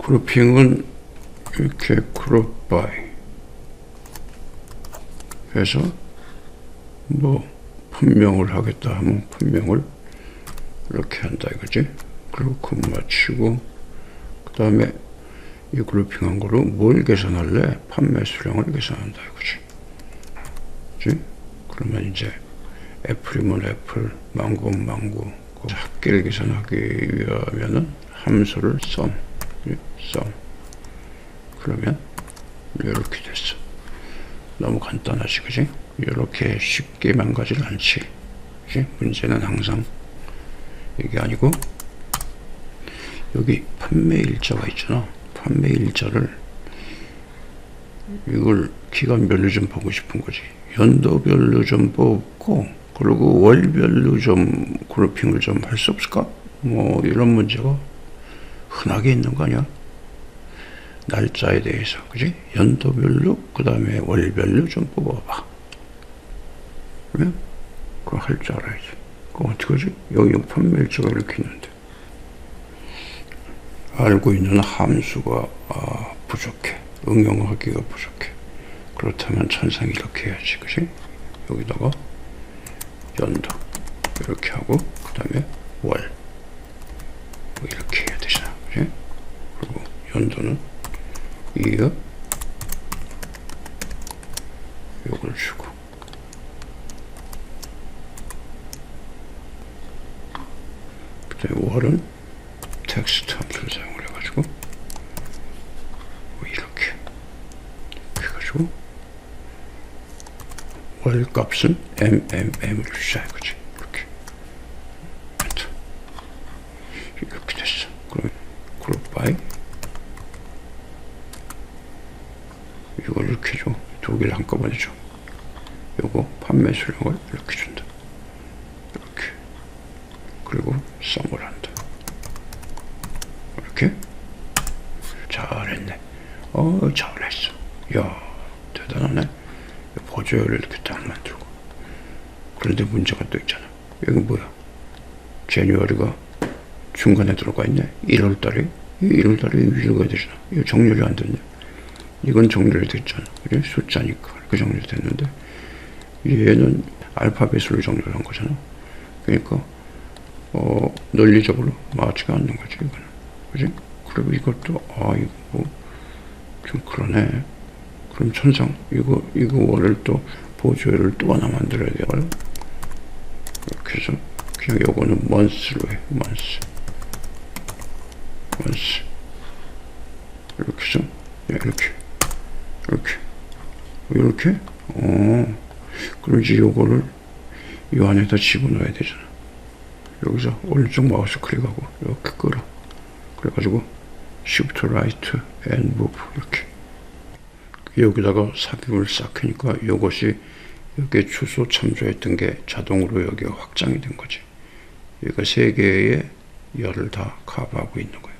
그룹핑은 이렇게 그룹 바이 해서 뭐 분명을 하겠다 하면 분명을 이렇게 한다 이거지. 그리고 콤마 치고 그 다음에 이 그룹핑한 거로 뭘 계산할래? 판매 수량을 계산한다 이거지. 그치? 그러면 이제 애플이면 애플, 망고면 망고. 합계를 계산하기 위하면은 함수를 sum. 그러면 이렇게 됐어. 너무 간단하지, 그지? 이렇게 쉽게 망가지를 않지. 그치? 문제는 항상 이게 아니고 여기 판매 일자가 있잖아. 판매 일자를 이걸 기간별로 좀 보고 싶은 거지. 연도별로 좀 뽑고 그리고 월별로 좀 그룹핑을 좀 할 수 없을까? 뭐 이런 문제가 흔하게 있는 거 아니야? 날짜에 대해서, 그지? 연도별로 그 다음에 월별로 좀 뽑아봐. 그러면 그거 할 줄 알아야지. 그거 어떻게 하지? 여기 판매 일자가 이렇게 있는데 알고 있는 함수가 부족해. 응용하기가 부족해. 그렇다면 천상 이렇게 해야지, 그치? 여기다가 연도 이렇게 하고 그 다음에 월 뭐 이렇게 해야 되잖아, 그치? 그리고 연도는 이어 요걸 주고 그 다음에 월은 텍스트 함수를 사용을 해가지고 뭐 이렇게 해가지고 월 값은 MMM을 주자 이거지. 이렇게 엔터. 이렇게 됐어. 그럼 그룹 바이 이걸 이렇게 줘. 두 개를 한꺼번에 줘. 요거 판매 수량을 이렇게 준다. 이렇게. 그리고 썸을 한다. 이렇게. 잘했네. 잘했어. 야, 대단하네. 보조열을 이렇게 딱 만들고. 그런데 문제가 또 있잖아. 여기 뭐야? 제뉴얼이가 중간에 들어가 있네. 1월달에 1월달에 읽어야 되잖아. 이거 정렬이 안 됐네. 이건 정렬이 됐잖아. 그래? 숫자니까 이렇게 정렬이 됐는데 얘는 알파벳으로 정렬한 거잖아. 그러니까 논리적으로 맞지가 않는 거지 이거는. 그지? 그리고 이것도 이거 좀 그러네. 그럼 천상 이거 월을 또 보조열을 또 하나 만들어야 돼요. 이렇게 해서 그냥 요거는 months로 해. month 이렇게 해서 이렇게 그럼 이제 요거를 이 안에다 집어넣어야 되잖아. 여기서 오른쪽 마우스 클릭하고 이렇게 끌어. 그래가지고 Shift Right and Move 이렇게 여기다가 삽입을 싹 하니까 이것이 여기에 주소 참조했던 게 자동으로 여기가 확장이 된 거지. 여기가 3개의 열을 다 커버하고 있는 거예요.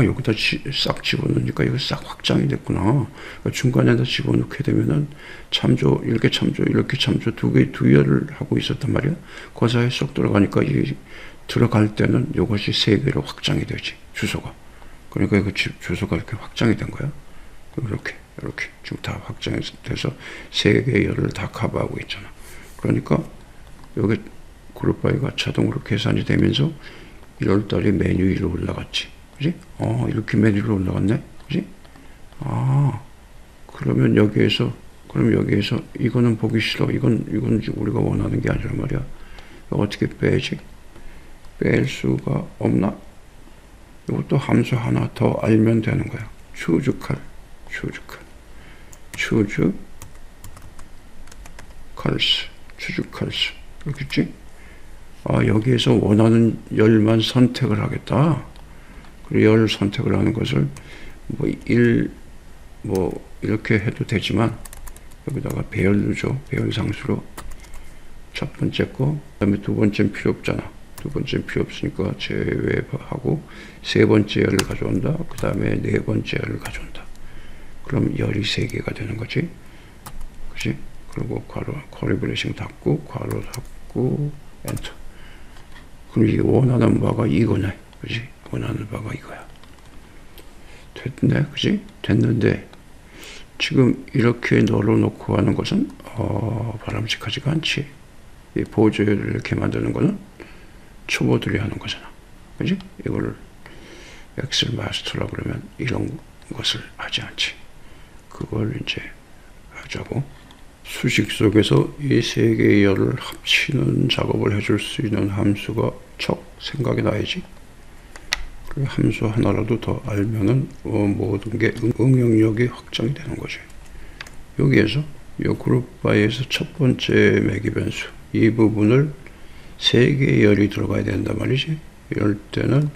여기다 싹 집어넣으니까 이거 싹 확장이 됐구나. 그러니까 중간에다 집어넣게 되면은 참조, 이렇게 참조 두 열을 하고 있었단 말이야. 그 사이에 쏙 들어가니까 들어갈 때는 이것이 3개로 확장이 되지, 주소가. 그러니까 이거 주소가 이렇게 확장이 된 거야. 이렇게 지금 다 확장이 돼서 3개의 열을 다 커버하고 있잖아. 그러니까 여기 그룹 바이가 자동으로 계산이 되면서 1월달에 메뉴 위로 올라갔지. 그지? 이렇게 메뉴 위로 올라갔네. 그지? 그러면 여기에서 이거는 보기 싫어. 이건 우리가 원하는 게 아니란 말이야. 어떻게 빼지? 뺄 수가 없나? 이것도 함수 하나 더 알면 되는 거야. choose calls. 그렇겠지? 여기에서 원하는 열만 선택을 하겠다. 그리고 열 선택을 하는 것을 이렇게 해도 되지만 여기다가 배열로 줘. 배열 상수로 첫 번째 거, 그다음에 두 번째는 필요 없잖아. 두 번째는 필요 없으니까 제외하고 세 번째 열을 가져온다. 그 다음에 네 번째 열을 가져온다. 그럼 열이 3개가 되는 거지. 그치? 그리고 커리 브레이싱 닫고 괄호 닫고 엔터. 그럼 이게 원하는 바가 이거네. 그치? 원하는 바가 이거야. 됐네, 그지? 됐는데 지금 이렇게 널어놓고 하는 것은 바람직하지가 않지. 이 보조율을 이렇게 만드는 거는 초보들이 하는 거잖아, 그지? 이걸 엑셀 마스터라 그러면 이런 것을 하지 않지. 그걸 이제 하자고. 수식 속에서 이 세 개의 열을 합치는 작업을 해줄 수 있는 함수가 척 생각이 나야지. 그 함수 하나라도 더 알면은 모든 게 응용력이 확장이 되는 거지. 여기에서 이 그룹 바이에서 첫 번째 매기 변수 이 부분을 세 개의 열이 들어가야 된단 말이지. 이럴 때는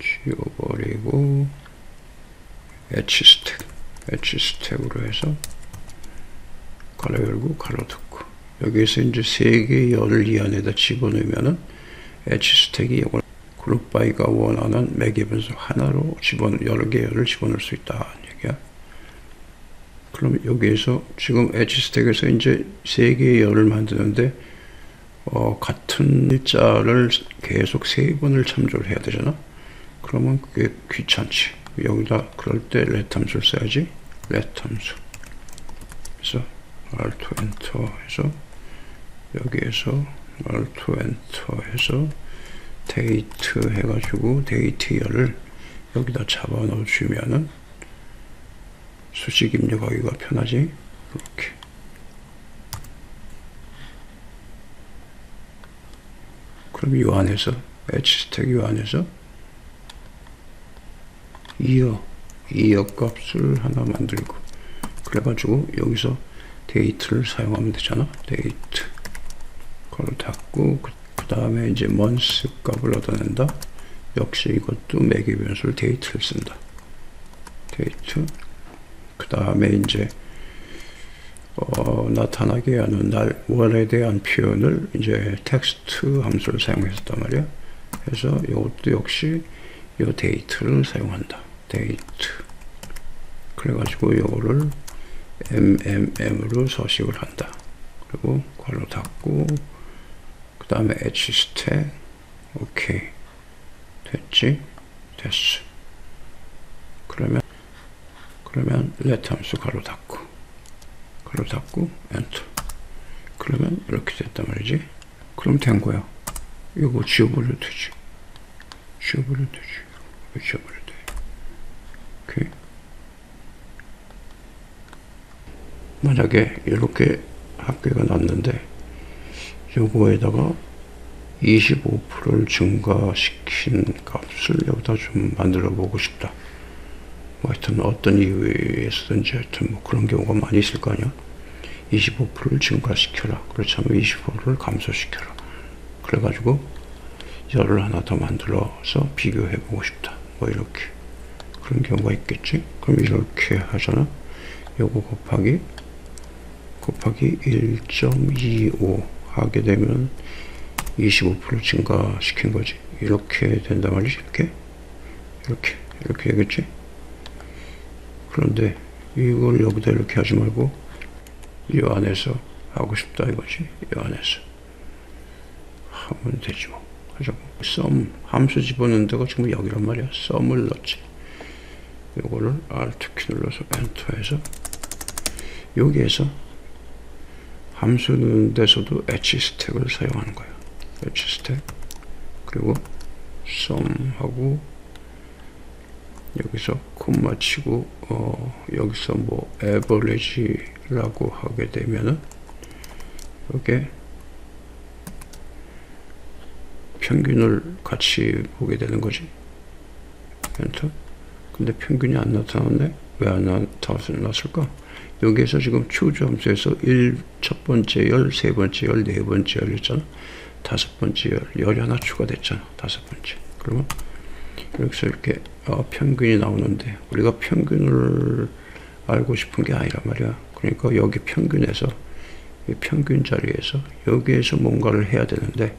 지워버리고 H스택으로 해서 가로 열고 가로 닫고, 여기에서 이제 세 개의 열을 이 안에다 집어넣으면은 H스택이 이걸 그룹 바이가 원하는 매개 변수 하나로 여러 개의 열을 집어넣을 수 있다는 얘기야. 그럼 여기에서 지금 H스택에서 이제 세 개의 열을 만드는데 같은 일자를 계속 세 번을 참조를 해야 되잖아. 그러면 그게 귀찮지. 여기다 그럴 때 let 함수를 써야지. let 함수. 그래서 R2 엔터 해서 여기에서 R2 엔터 해서 데이트 해가지고 데이트 열을 여기다 잡아 넣어주면은 수식 입력하기가 편하지. 이렇게. 그럼 이 안에서 H스택 이 안에서 이어 값을 하나 만들고, 그래가지고 여기서 데이트를 사용하면 되잖아. 데이트 그걸 닫고 그 다음에 이제 month 값을 얻어낸다. 역시 이것도 매개 변수를 데이트를 쓴다. 데이트 그 다음에 이제 나타나게 하는 월에 대한 표현을 이제 텍스트 함수를 사용했단 말이야. 그래서 이것도 역시 이 데이트를 사용한다. 데이트. 그래가지고 이거를 MMM으로 서식을 한다. 그리고 괄호 닫고 그 다음에 H스택. 오케이. 됐지? 됐어. 그러면 let 함수 괄호 닫고 엔터. 그러면 이렇게 됐단 말이지. 그럼 된 거야. 이거 지워버려도 되지. 지워버려도 돼. 오케이. 만약에 이렇게 합계가 났는데 요거에다가 25%를 증가시킨 값을 여기다 좀 만들어 보고 싶다. 뭐 하여튼 어떤 이유에서든지 하여튼 뭐 그런 경우가 많이 있을 거 아니야. 25%를 증가시켜라. 그렇지 않으면 20%를 감소시켜라. 그래가지고 열을 하나 더 만들어서 비교해 보고 싶다. 뭐 이렇게 그런 경우가 있겠지. 그럼 이렇게 하잖아. 요거 곱하기 1.25 하게 되면 25% 증가시킨 거지. 이렇게 된단 말이지. 이렇게 되겠지. 그런데 이걸 여기다 이렇게 하지 말고 이 안에서 하고 싶다 이거지. 이 안에서 하면 되지 뭐. 하자고. sum 함수 집어넣는 데가 지금 여기란 말이야. sum을 넣지. 요거를 Alt-키 눌러서 엔터해서 여기에서 함수 넣는 데서도 H스택을 사용하는 거야. H스택. 그리고 sum하고 여기서 콤마 치고 여기서 뭐 average라고 하게 되면은 이게 평균을 같이 보게 되는 거지. 엔터. 근데 평균이 안 나타났네. 왜 안 나타났을까? 여기에서 지금 choose 함수에서 첫 번째 열, 세 번째 열, 네 번째 열 있잖아. 다섯 번째 열이 하나 추가됐잖아. 다섯 번째. 그러면 여기서 이렇게 평균이 나오는데 우리가 평균을 알고 싶은 게 아니란 말이야. 그러니까 여기 평균에서 이 평균 자리에서 여기에서 뭔가를 해야 되는데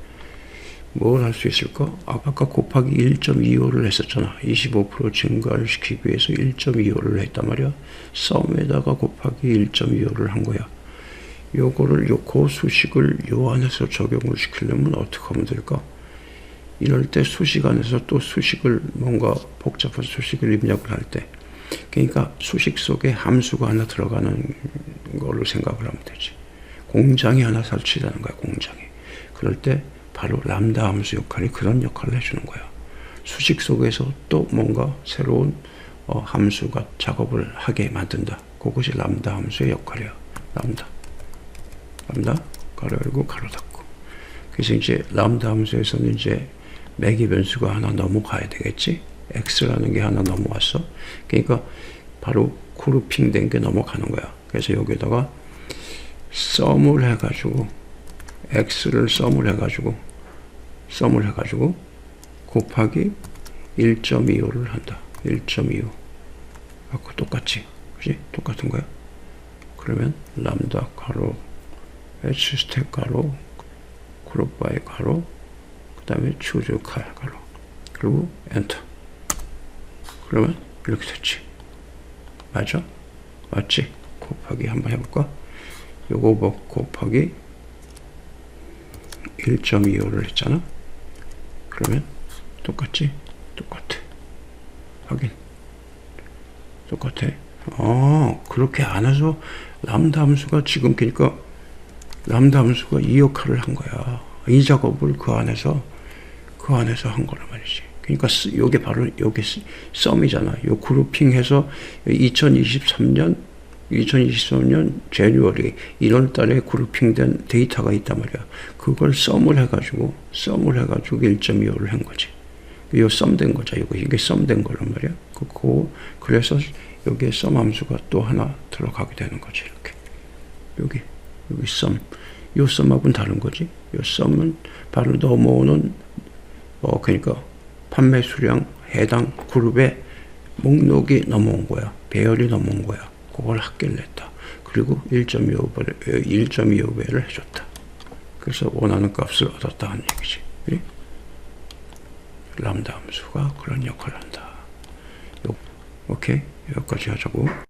뭘 할 수 있을까? 아까 곱하기 1.25를 했었잖아. 25% 증가를 시키기 위해서 1.25를 했단 말이야. sum에다가 곱하기 1.25를 한 거야. 요거를 요 수식을 요 안에서 적용을 시키려면 어떻게 하면 될까? 이럴 때 수식 안에서 또 수식을 뭔가 복잡한 수식을 입력을 할 때, 그러니까 수식 속에 함수가 하나 들어가는 걸로 생각을 하면 되지. 공장이 하나 설치되는 거야, 공장이. 그럴 때 바로 람다 함수 역할이 그런 역할을 해주는 거야. 수식 속에서 또 뭔가 새로운 함수가 작업을 하게 만든다. 그것이 람다 함수의 역할이야. 람다 가로 열고 가로 닫고. 그래서 이제 람다 함수에서는 이제 매개 변수가 하나 넘어가야 되겠지. x라는 게 하나 넘어왔어. 그러니까 바로 그룹핑 된 게 넘어가는 거야. 그래서 여기다가 썸을 해가지고 x를 썸을 해가지고 곱하기 1.25를 한다. 1.25 아까 똑같지? 그지? 똑같은 거야. 그러면 람다 가로 h 스텝 가로 그룹 바이 가로 그 다음에 추즈 칼 가로 그리고 엔터. 그러면 이렇게 됐지. 맞아? 맞지? 곱하기 한번 해볼까? 요거 곱하기 1.25를 했잖아. 그러면 똑같지? 똑같아. 확인. 똑같아. 그렇게 안 해서 람다 함수가 지금 그러니까 람다 함수가 이 역할을 한 거야. 이 작업을 그 안에서 한 거란 말이지. 그러니까 요게 바로 요게 썸이잖아. 요 그룹핑해서 2023년 제뉴얼이 1월 달에 그룹핑된 데이터가 있단 말이야. 그걸 썸을 해가지고 1.25를 한 거지. 요 썸된 거죠. 이게 썸된 거란 말이야. 그래서 여기에 썸 함수가 또 하나 들어가게 되는 거지. 이렇게. 여기 썸. 요 썸하고는 다른 거지. 요 썸은 바로 넘어오는 그러니까 판매 수량 해당 그룹의 목록이 넘어온 거야. 배열이 넘어온 거야. 그걸 합계를 했다. 그리고 1.25배를 해줬다. 그래서 원하는 값을 얻었다 하는 얘기지. 그래? 람다 함수가 그런 역할을 한다. 오케이? 여기까지 하자고.